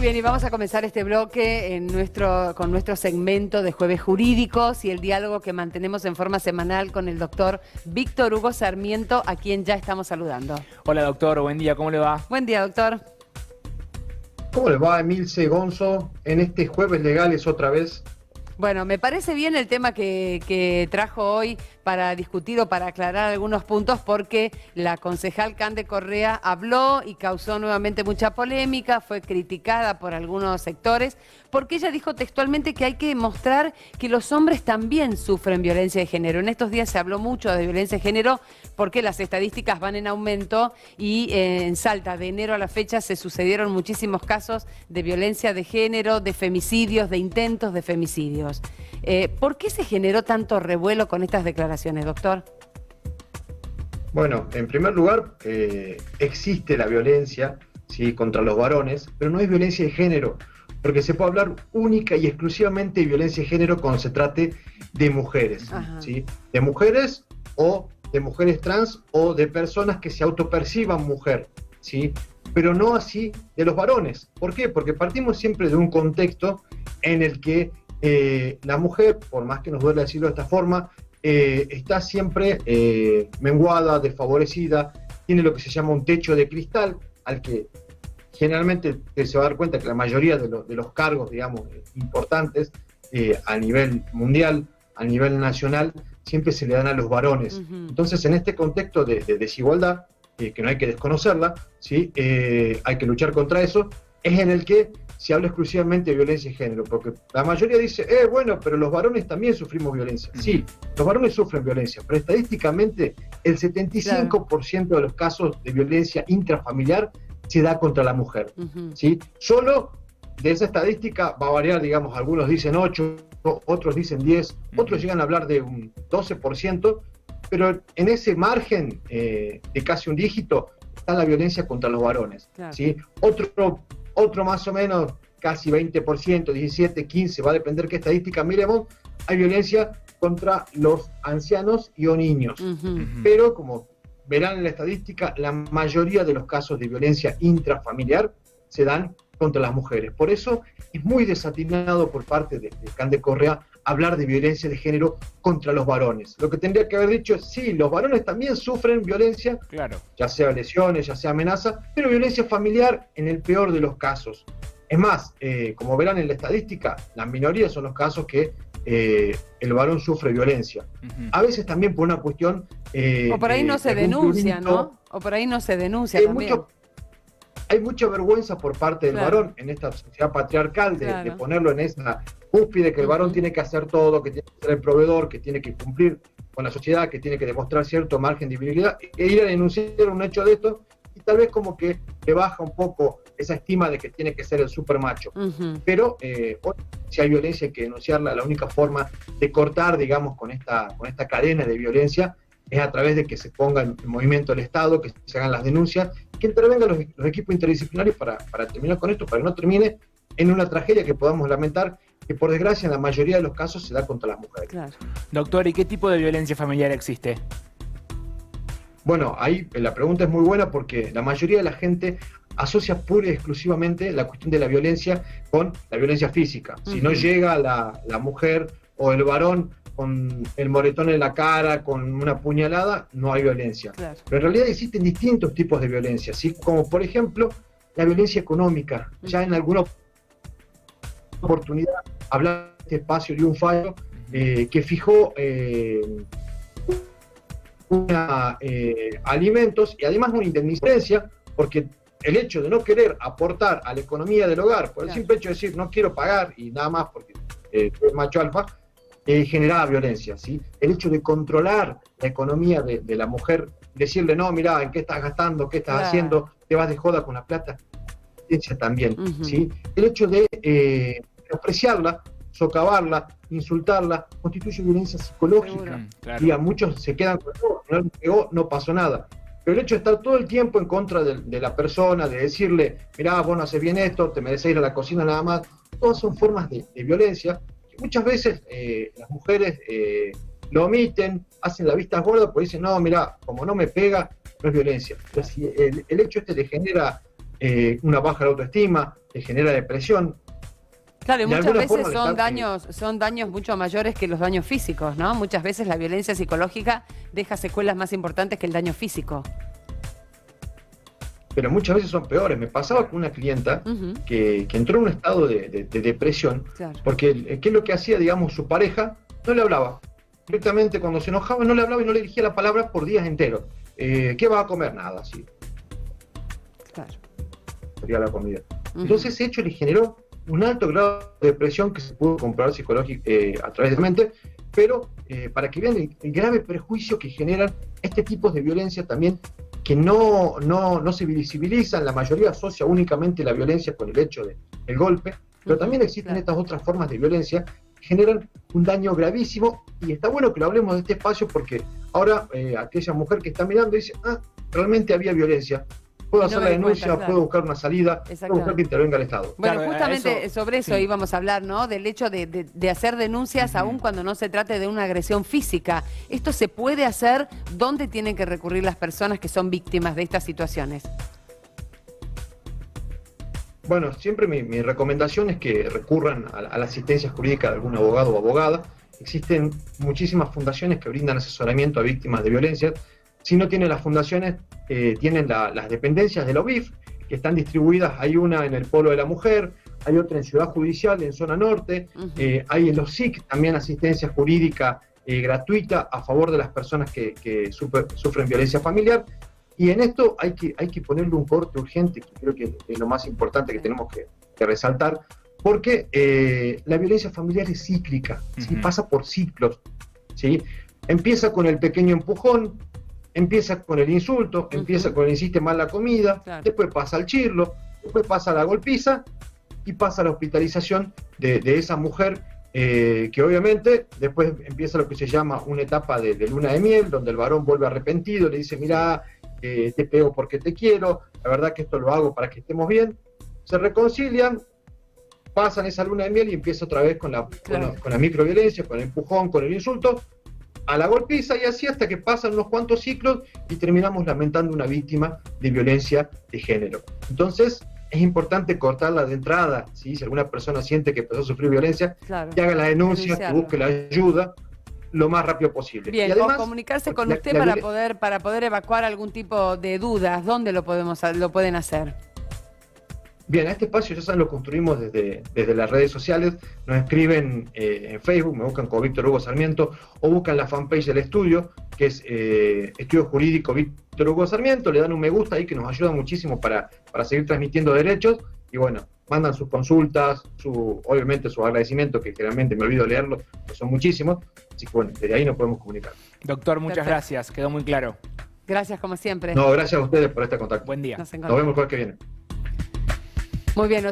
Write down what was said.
bien, y vamos a comenzar este bloque con nuestro segmento de Jueves Jurídicos y el diálogo que mantenemos en forma semanal con el doctor Víctor Hugo Sarmiento, a quien ya estamos saludando. Hola doctor, buen día, ¿cómo le va? Buen día, doctor. ¿Cómo le va, Emilce Gonzo, en este Jueves Legales otra vez? Bueno, me parece bien el tema que trajo hoy para discutir o para aclarar algunos puntos, porque la concejal Cande Correa habló y causó nuevamente mucha polémica, fue criticada por algunos sectores, porque ella dijo textualmente que hay que mostrar que los hombres también sufren violencia de género. En estos días se habló mucho de violencia de género porque las estadísticas van en aumento y en Salta, de enero a la fecha, se sucedieron muchísimos casos de violencia de género, de femicidios, de intentos de femicidios. ¿Por qué se generó tanto revuelo con estas declaraciones, doctor? Bueno, en primer lugar, existe la violencia, ¿sí?, contra los varones, pero no es violencia de género, porque se puede hablar única y exclusivamente de violencia de género cuando se trate de mujeres, ¿sí? De mujeres o de mujeres trans o de personas que se autoperciban mujer, ¿sí? Pero no así de los varones. ¿Por qué? Porque partimos siempre de un contexto en el que la mujer, por más que nos duele decirlo de esta forma, está siempre menguada, desfavorecida, tiene lo que se llama un techo de cristal, al que generalmente se va a dar cuenta que la mayoría de los cargos, digamos, importantes a nivel mundial, a nivel nacional, siempre se le dan a los varones. Entonces, en este contexto de desigualdad, que no hay que desconocerla, ¿sí? Hay que luchar contra eso, es en el que se habla exclusivamente de violencia de género, porque la mayoría dice, bueno, pero los varones también sufrimos violencia. Sí, los varones sufren violencia, pero estadísticamente el 75% de los casos de violencia intrafamiliar se da contra la mujer. ¿Sí? Solo de esa estadística va a variar, digamos, algunos dicen 8, otros dicen 10, otros llegan a hablar de un 12%, pero en ese margen de casi un dígito está la violencia contra los varones. ¿Sí? Otro más o menos, casi 20%, 17, 15, va a depender qué estadística miremos, hay violencia contra los ancianos y o niños. Pero, como verán en la estadística, la mayoría de los casos de violencia intrafamiliar se dan contra las mujeres. Por eso es muy desatinado por parte de Cande Correa hablar de violencia de género contra los varones. Lo que tendría que haber dicho es, sí, los varones también sufren violencia, claro, ya sea lesiones, ya sea amenaza, pero violencia familiar en el peor de los casos. Es más, como verán en la estadística, la minoría son los casos que el varón sufre violencia. A veces también por una cuestión... o por ahí no se denuncia, ¿no? O por ahí no se denuncia también. Hay mucha vergüenza por parte del varón en esta sociedad patriarcal de ponerlo en esa cúspide, que el varón tiene que hacer todo, que tiene que ser el proveedor, que tiene que cumplir con la sociedad, que tiene que demostrar cierto margen de virilidad, e ir a denunciar un hecho de esto, y tal vez como que le baja un poco esa estima de que tiene que ser el supermacho. Pero hoy, si hay violencia hay que denunciarla. La única forma de cortar, digamos, con esta cadena de violencia es a través de que se ponga en movimiento el Estado, que se hagan las denuncias, que intervengan los equipos interdisciplinarios para terminar con esto, para que no termine en una tragedia que podamos lamentar, que por desgracia en la mayoría de los casos se da contra las mujeres. Claro. Doctor, ¿y qué tipo de violencia familiar existe? Bueno, ahí la pregunta es muy buena, porque la mayoría de la gente asocia pura y exclusivamente la cuestión de la violencia con la violencia física. Si no llega la mujer o el varón con el moretón en la cara, con una puñalada, no hay violencia. Claro. Pero en realidad existen distintos tipos de violencia, ¿sí? Como por ejemplo la violencia económica. Ya en alguna oportunidad hablaba de este espacio de un fallo que fijó alimentos y además una indemnización, porque el hecho de no querer aportar a la economía del hogar, por el simple hecho de decir no quiero pagar y nada más porque soy macho alfa, generaba violencia, ¿sí? El hecho de controlar la economía de la mujer, decirle, no, mira, ¿en qué estás gastando? ¿Qué estás haciendo? ¿Te vas de joda con la plata? Violencia también, ¿sí? El hecho de despreciarla, socavarla, insultarla, constituye violencia psicológica. Y a muchos se quedan con, no le pegó, no pasó nada. Pero el hecho de estar todo el tiempo en contra de la persona, de decirle, mirá, vos no haces bien esto, te mereces ir a la cocina nada más, todas son formas de violencia. Muchas veces las mujeres lo omiten, hacen la vista gorda, porque dicen, no, mira, como no me pega, no es violencia. Pero si el hecho este le genera una baja de autoestima, te genera depresión. Claro, y De muchas alguna veces forma son daños mucho mayores que los daños físicos, ¿no? Muchas veces la violencia psicológica deja secuelas más importantes que el daño físico. Pero muchas veces son peores. Me pasaba con una clienta que entró en un estado de depresión, Claro. porque ¿qué es lo que hacía, digamos, su pareja? No le hablaba. Directamente cuando se enojaba no le hablaba y no le dirigía la palabra por días enteros. ¿Qué vas a comer? Nada, así. Claro. Sería la comida. Entonces ese hecho le generó un alto grado de depresión que se pudo comprobar psicológicamente a través de la mente, pero para que vean el grave perjuicio que generan este tipo de violencia también, que no se visibilizan. La mayoría asocia únicamente la violencia con el hecho del golpe, pero también existen estas otras formas de violencia que generan un daño gravísimo, y está bueno que lo hablemos de este espacio porque ahora aquella mujer que está mirando dice, realmente había violencia. Puedo hacer la denuncia, puedo buscar una salida, puedo buscar que intervenga el Estado. Bueno, Claro, justamente sobre eso sí. íbamos a hablar, ¿no? Del hecho de hacer denuncias aun cuando no se trate de una agresión física. ¿Esto se puede hacer? ¿Dónde tienen que recurrir las personas que son víctimas de estas situaciones? Bueno, siempre mi recomendación es que recurran a la asistencia jurídica de algún abogado o abogada. Existen muchísimas fundaciones que brindan asesoramiento a víctimas de violencia. Si no tienen las fundaciones, tienen las dependencias de la UBIF, que están distribuidas. Hay una en el Polo de la Mujer, hay otra en Ciudad Judicial, en Zona Norte, hay en los SIC también asistencia jurídica gratuita a favor de las personas que sufren violencia familiar. Y en esto hay que ponerle un corte urgente, que creo que es lo más importante que tenemos que resaltar, porque la violencia familiar es cíclica, ¿sí? Pasa por ciclos, ¿sí? Empieza con el pequeño empujón, empieza con el insulto, empieza con el hiciste mal la comida, después pasa al chirlo, después pasa a la golpiza y pasa a la hospitalización de esa mujer, que obviamente después empieza lo que se llama una etapa de luna de miel, donde el varón vuelve arrepentido, le dice, mirá, te pego porque te quiero, la verdad que esto lo hago para que estemos bien. Se reconcilian, pasan esa luna de miel y empieza otra vez con la microviolencia, con el empujón, con el insulto, a la golpiza, y así hasta que pasan unos cuantos ciclos y terminamos lamentando una víctima de violencia de género. Entonces es importante cortarla de entrada, ¿sí? Si alguna persona siente que empezó a sufrir violencia, que haga la denuncia, que busque la ayuda lo más rápido posible. Bien, y además, o comunicarse con usted para poder evacuar algún tipo de dudas. ¿Dónde lo pueden hacer? Bien, este espacio ya saben, lo construimos desde las redes sociales. Nos escriben en Facebook, me buscan como Víctor Hugo Sarmiento, o buscan la fanpage del estudio, que es Estudio Jurídico Víctor Hugo Sarmiento, le dan un me gusta ahí que nos ayuda muchísimo para seguir transmitiendo derechos, y bueno, mandan sus consultas, obviamente sus agradecimientos, que generalmente me olvido leerlos, que son muchísimos, así que bueno, desde ahí nos podemos comunicar. Doctor, muchas gracias, quedó muy claro. Gracias como siempre. No, gracias a ustedes por este contacto. Buen día. Nos vemos el jueves que viene. Muy bien.